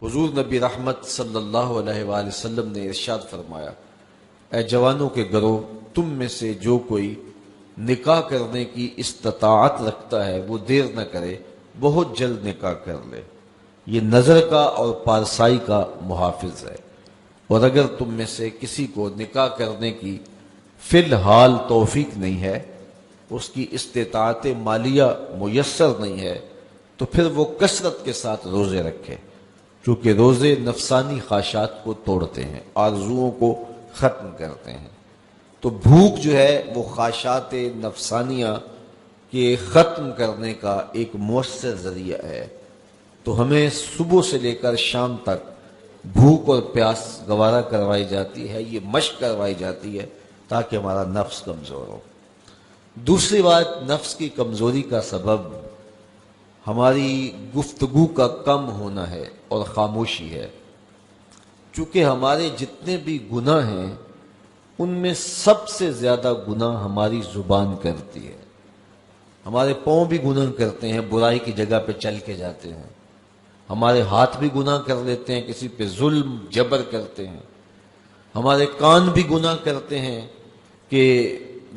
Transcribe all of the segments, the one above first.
حضور نبی رحمت صلی اللہ علیہ وآلہ وسلم نے ارشاد فرمایا، اے جوانوں کے گروہ، تم میں سے جو کوئی نکاح کرنے کی استطاعت رکھتا ہے وہ دیر نہ کرے، بہت جلد نکاح کر لے، یہ نظر کا اور پارسائی کا محافظ ہے۔ اور اگر تم میں سے کسی کو نکاح کرنے کی فی الحال توفیق نہیں ہے، اس کی استطاعت مالیہ میسر نہیں ہے، تو پھر وہ کثرت کے ساتھ روزے رکھے، چونکہ روزے نفسانی خواہشات کو توڑتے ہیں، آرزوؤں کو ختم کرتے ہیں۔ تو بھوک جو ہے وہ خواہشات نفسانیہ کے ختم کرنے کا ایک مؤثر ذریعہ ہے۔ تو ہمیں صبح سے لے کر شام تک بھوک اور پیاس گوارا کروائی جاتی ہے، یہ مشق کروائی جاتی ہے تاکہ ہمارا نفس کمزور ہو۔ دوسری بات، نفس کی کمزوری کا سبب ہماری گفتگو کا کم ہونا ہے اور خاموشی ہے۔ چونکہ ہمارے جتنے بھی گناہ ہیں ان میں سب سے زیادہ گناہ ہماری زبان کرتی ہے۔ ہمارے پاؤں بھی گناہ کرتے ہیں، برائی کی جگہ پہ چل کے جاتے ہیں۔ ہمارے ہاتھ بھی گناہ کر لیتے ہیں، کسی پہ ظلم جبر کرتے ہیں۔ ہمارے کان بھی گناہ کرتے ہیں کہ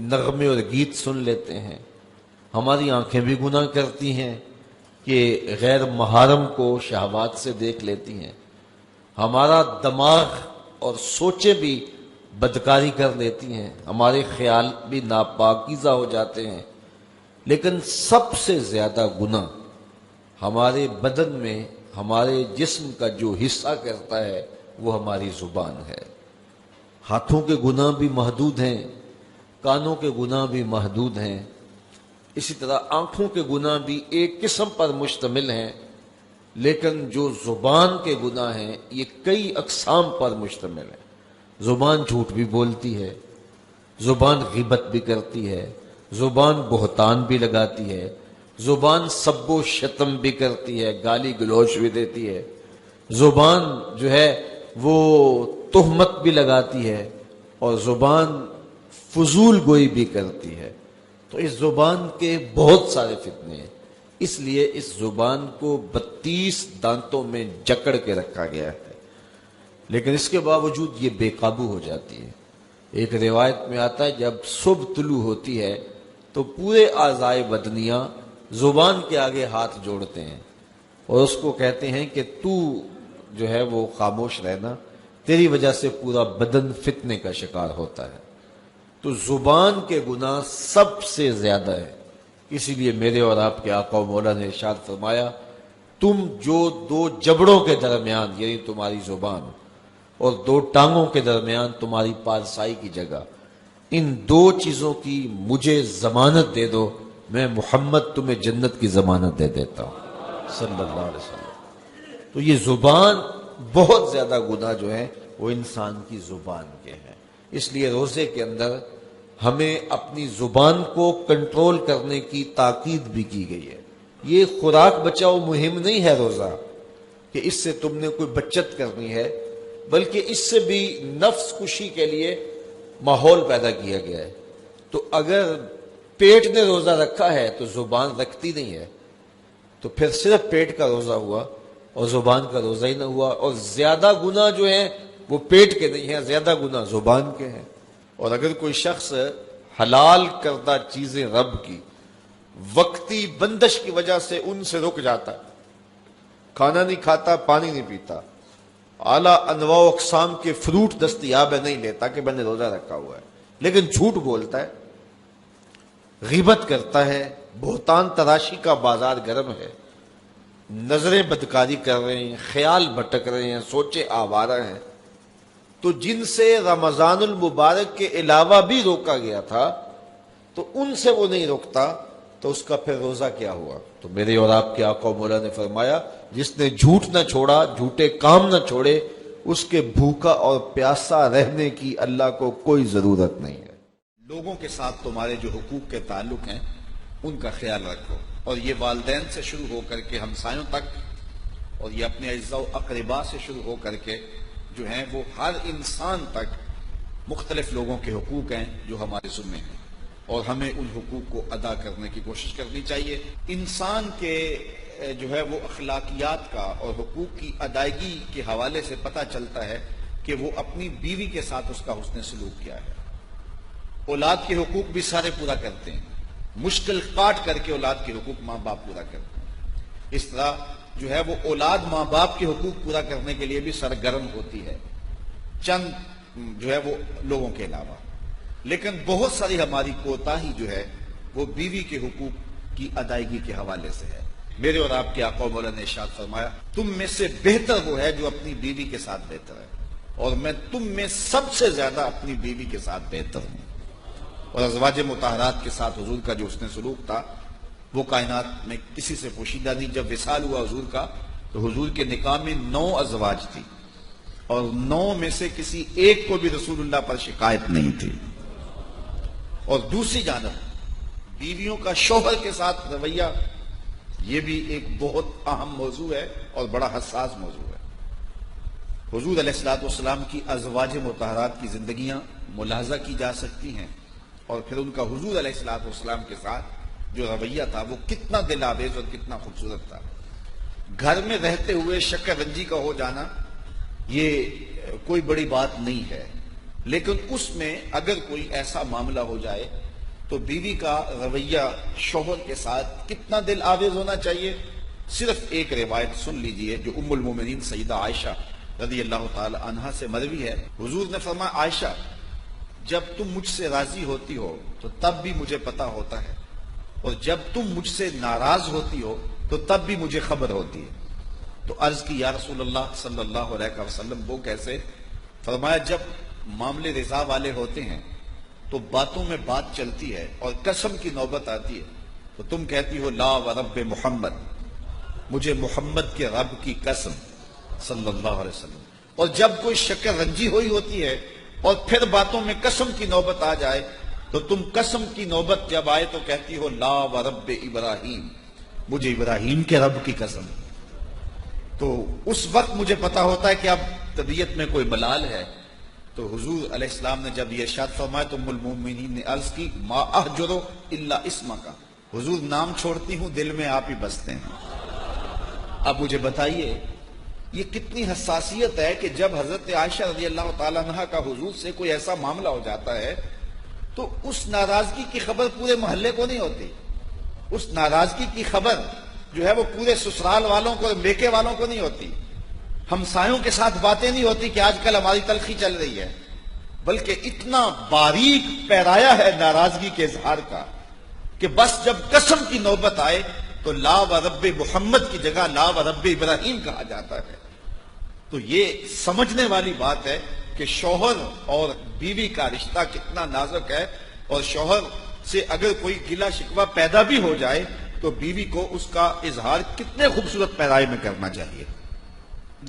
نغمے اور گیت سن لیتے ہیں۔ ہماری آنکھیں بھی گناہ کرتی ہیں کہ غیر محرم کو شہوات سے دیکھ لیتی ہیں۔ ہمارا دماغ اور سوچیں بھی بدکاری کر لیتی ہیں، ہمارے خیال بھی ناپاکیزہ ہو جاتے ہیں۔ لیکن سب سے زیادہ گناہ ہمارے بدن میں ہمارے جسم کا جو حصہ کرتا ہے وہ ہماری زبان ہے۔ ہاتھوں کے گناہ بھی محدود ہیں، کانوں کے گناہ بھی محدود ہیں، اسی طرح آنکھوں کے گناہ بھی ایک قسم پر مشتمل ہیں، لیکن جو زبان کے گناہ ہیں یہ کئی اقسام پر مشتمل ہیں۔ زبان جھوٹ بھی بولتی ہے، زبان غیبت بھی کرتی ہے، زبان بہتان بھی لگاتی ہے، زبان سب و شتم بھی کرتی ہے، گالی گلوچ بھی دیتی ہے، زبان جو ہے وہ تہمت بھی لگاتی ہے، اور زبان فضول گوئی بھی کرتی ہے۔ تو اس زبان کے بہت سارے فتنے ہیں، اس لیے اس زبان کو 32 دانتوں میں جکڑ کے رکھا گیا ہے، لیکن اس کے باوجود یہ بے قابو ہو جاتی ہے۔ ایک روایت میں آتا ہے جب صبح طلوع ہوتی ہے تو پورے اعضائے بدنیہ زبان کے آگے ہاتھ جوڑتے ہیں اور اس کو کہتے ہیں کہ تو جو ہے وہ خاموش رہنا، تیری وجہ سے پورا بدن فتنے کا شکار ہوتا ہے۔ تو زبان کے گناہ سب سے زیادہ ہے، اسی لیے میرے اور آپ کے آقا و مولا نے ارشاد فرمایا، تم جو 2 جبڑوں کے درمیان یعنی تمہاری زبان اور 2 ٹانگوں کے درمیان تمہاری پارسائی کی جگہ، ان 2 چیزوں کی مجھے ضمانت دے دو، میں محمد تمہیں جنت کی ضمانت دے دیتا ہوں صلی اللہ علیہ وسلم۔ تو یہ زبان، بہت زیادہ گناہ جو ہیں وہ انسان کی زبان کے ہیں۔ اس لیے روزے کے اندر ہمیں اپنی زبان کو کنٹرول کرنے کی تاکید بھی کی گئی ہے۔ یہ خوراک بچاؤ مہم نہیں ہے روزہ کہ اس سے تم نے کوئی بچت کرنی ہے، بلکہ اس سے بھی نفس کشی کے لیے ماحول پیدا کیا گیا ہے۔ تو اگر پیٹ نے روزہ رکھا ہے تو زبان رکھتی نہیں ہے، تو پھر صرف پیٹ کا روزہ ہوا اور زبان کا روزہ ہی نہ ہوا، اور زیادہ گناہ جو ہیں وہ پیٹ کے نہیں ہیں، زیادہ گناہ زبان کے ہیں۔ اور اگر کوئی شخص حلال کردہ چیزیں رب کی وقتی بندش کی وجہ سے ان سے رک جاتا، کھانا نہیں کھاتا، پانی نہیں پیتا، اعلیٰ انواع و اقسام کے فروٹ دستیاب ہے نہیں لیتا کہ میں نے روزہ رکھا ہوا ہے، لیکن جھوٹ بولتا ہے، غیبت کرتا ہے، بہتان تراشی کا بازار گرم ہے، نظریں بدکاری کر رہے ہیں، خیال بھٹک رہے ہیں، سوچے آوارہ ہیں، تو جن سے رمضان المبارک کے علاوہ بھی روکا گیا تھا تو ان سے وہ نہیں روکتا، تو اس کا پھر روزہ کیا ہوا؟ تو میرے اور آپ کے آقا و مولا نے فرمایا، جس نے جھوٹ نہ چھوڑا، جھوٹے کام نہ چھوڑے، اس کے بھوکا اور پیاسا رہنے کی اللہ کو کوئی ضرورت نہیں ہے۔ لوگوں کے ساتھ تمہارے جو حقوق کے تعلق ہیں ان کا خیال رکھو، اور یہ والدین سے شروع ہو کر کے ہمسایوں تک، اور یہ اپنے اعزاء و اقرباء سے شروع ہو کر کے جو ہیں وہ ہر انسان تک مختلف لوگوں کے حقوق ہیں جو ہمارے ذمہ ہیں، اور ہمیں ان حقوق کو ادا کرنے کی کوشش کرنی چاہیے۔ انسان کے جو ہے وہ اخلاقیات کا اور حقوق کی ادائیگی کے حوالے سے پتہ چلتا ہے کہ وہ اپنی بیوی کے ساتھ اس کا حسن سلوک کیا ہے۔ اولاد کے حقوق بھی سارے پورا کرتے ہیں، مشکل کاٹ کر کے اولاد کے حقوق ماں باپ پورا کرتے ہیں۔ اس طرح جو ہے وہ اولاد ماں باپ کے حقوق پورا کرنے کے لیے بھی سرگرم ہوتی ہے، چند جو ہے وہ لوگوں کے علاوہ۔ لیکن بہت ساری ہماری کوتاہی جو ہے وہ بیوی کے حقوق کی ادائیگی کے حوالے سے ہے۔ میرے اور آپ کے آقا مولا نے ارشاد فرمایا، تم میں سے بہتر وہ ہے جو اپنی بیوی کے ساتھ بہتر ہے، اور میں تم میں سب سے زیادہ اپنی بیوی کے ساتھ بہتر ہوں۔ اور ازواج مطہرات کے ساتھ حضور کا جو حسن سلوک تھا وہ کائنات میں کسی سے پوشیدہ نہیں۔ جب وصال ہوا حضور کا تو حضور کے نکاح میں 9 ازواج تھی، اور 9 میں سے کسی ایک کو بھی رسول اللہ پر شکایت نہیں تھی۔ اور دوسری جانب بیویوں کا شوہر کے ساتھ رویہ، یہ بھی ایک بہت اہم موضوع ہے اور بڑا حساس موضوع ہے۔ حضور علیہ الصلوۃ والسلام کی ازواج مطہرات کی زندگیاں ملاحظہ کی جا سکتی ہیں، اور پھر ان کا حضور علیہ الصلوۃ والسلام کے ساتھ جو رویہ تھا وہ کتنا دل آویز اور کتنا خوبصورت تھا۔ گھر میں رہتے ہوئے شکر رنجی کا ہو جانا یہ کوئی بڑی بات نہیں ہے، لیکن اس میں اگر کوئی ایسا معاملہ ہو جائے تو بیوی کا رویہ شوہر کے ساتھ کتنا دل آویز ہونا چاہیے۔ صرف ایک روایت سن لیجئے جو ام المومنین سیدہ عائشہ رضی اللہ تعالی عنہا سے مروی ہے۔ حضور نے فرمایا، عائشہ جب تم مجھ سے راضی ہوتی ہو تو تب بھی مجھے پتا ہوتا ہے، اور جب تم مجھ سے ناراض ہوتی ہو تو تب بھی مجھے خبر ہوتی ہے۔ تو عرض کی، یا رسول اللہ صلی اللہ علیہ وسلم وہ کیسے؟ فرمایا، جب معاملے رضا والے ہوتے ہیں تو باتوں میں بات چلتی ہے اور قسم کی نوبت آتی ہے تو تم کہتی ہو لا ورب محمد، مجھے محمد کے رب کی قسم صلی اللہ علیہ وسلم۔ اور جب کوئی شکر رنجی ہوئی ہوتی ہے اور پھر باتوں میں قسم کی نوبت آ جائے تو تم قسم کی نوبت جب آئے تو کہتی ہو لا ورب ابراہیم، مجھے ابراہیم کے رب کی قسم۔ تو اس وقت مجھے پتا ہوتا ہے کہ اب طبیعت میں کوئی ملال ہے۔ تو حضور علیہ السلام نے جب یہ ارشاد فرمایا تو ام المومنین نے عرض کی، ما احجرو الا اسمک، حضور نام چھوڑتی ہوں دل میں آپ ہی بستے ہیں۔ اب مجھے بتائیے یہ کتنی حساسیت ہے کہ جب حضرت عائشہ رضی اللہ تعالیٰ عنہ کا حضور سے کوئی ایسا معاملہ ہو جاتا ہے تو اس ناراضگی کی خبر پورے محلے کو نہیں ہوتی، اس ناراضگی کی خبر جو ہے وہ پورے سسرال والوں کو اور میکے والوں کو نہیں ہوتی، ہمسایوں کے ساتھ باتیں نہیں ہوتی کہ آج کل ہماری تلخی چل رہی ہے، بلکہ اتنا باریک پیرایا ہے ناراضگی کے اظہار کا کہ بس جب قسم کی نوبت آئے تو لا ورب محمد کی جگہ لا ورب ابراہیم کہا جاتا ہے۔ تو یہ سمجھنے والی بات ہے کہ شوہر اور بیوی کا رشتہ کتنا نازک ہے، اور شوہر سے اگر کوئی گلہ شکوہ پیدا بھی ہو جائے تو بیوی کو اس کا اظہار کتنے خوبصورت پیرائے میں کرنا چاہیے،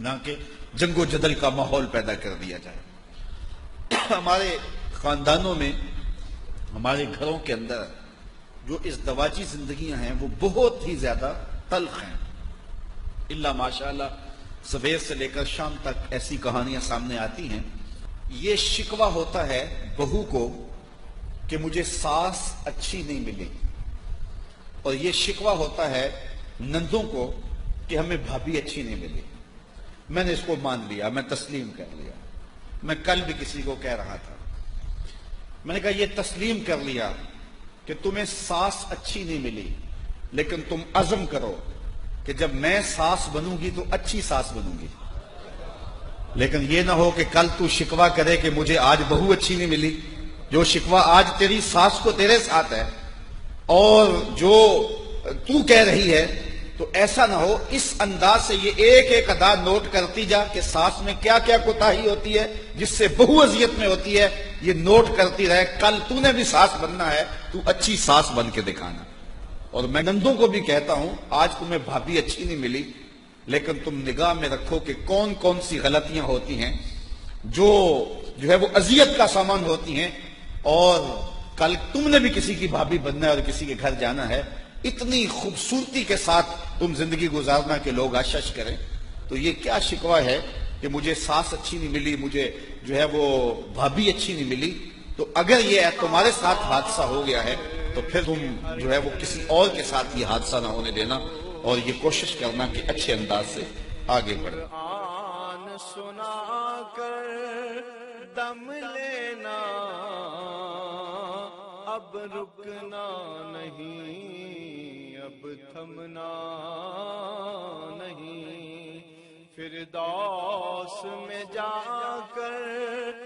نہ کہ جنگ و جدل کا ماحول پیدا کر دیا جائے۔ ہمارے خاندانوں میں، ہمارے گھروں کے اندر جو ازدواجی زندگیاں ہیں وہ بہت ہی زیادہ تلخ ہیں، الا ماشاءاللہ سویر سے لے کر شام تک ایسی کہانیاں سامنے آتی ہیں۔ یہ شکوہ ہوتا ہے بہو کو کہ مجھے ساس اچھی نہیں ملی، اور یہ شکوہ ہوتا ہے نندوں کو کہ ہمیں بھابھی اچھی نہیں ملی۔ میں نے اس کو مان لیا، میں تسلیم کر لیا۔ میں کل بھی کسی کو کہہ رہا تھا، میں نے کہا یہ تسلیم کر لیا کہ تمہیں ساس اچھی نہیں ملی، لیکن تم عزم کرو کہ جب میں ساس بنوں گی تو اچھی ساس بنوں گی، لیکن یہ نہ ہو کہ کل تو شکوہ کرے کہ مجھے آج بہو اچھی نہیں ملی۔ جو شکوہ آج تیری ساس کو تیرے ساتھ ہے اور جو تو کہہ رہی ہے، تو ایسا نہ ہو اس انداز سے یہ ایک ایک ادا نوٹ کرتی جا کہ ساس میں کیا کیا کوتاہی ہوتی ہے جس سے بہو اذیت میں ہوتی ہے، یہ نوٹ کرتی رہے۔ کل تو نے بھی ساس بننا ہے تو اچھی ساس بن کے دکھانا۔ اور میں نندوں کو بھی کہتا ہوں، آج تمہیں بھابھی اچھی نہیں ملی، لیکن تم نگاہ میں رکھو کہ کون کون سی غلطیاں ہوتی ہیں جو ہے وہ اذیت کا سامان ہوتی ہیں، اور کل تم نے بھی کسی کی بھابھی بننا ہے اور کسی کے گھر جانا ہے۔ اتنی خوبصورتی کے ساتھ تم زندگی گزارنا کہ لوگ آشش کریں۔ تو یہ کیا شکوہ ہے کہ مجھے ساس اچھی نہیں ملی، مجھے جو ہے وہ بھابھی اچھی نہیں ملی؟ تو اگر یہ تمہارے ساتھ حادثہ ہو گیا ہے تو پھر تم جو ہے وہ کسی اور کے ساتھ یہ حادثہ نہ ہونے دینا، اور یہ کوشش کرنا کہ اچھے انداز سے آگے بڑھیں۔ قرآن سنا کر دم لینا، اب رکنا نہیں، اب تھمنا نہیں، فردوس میں جا کر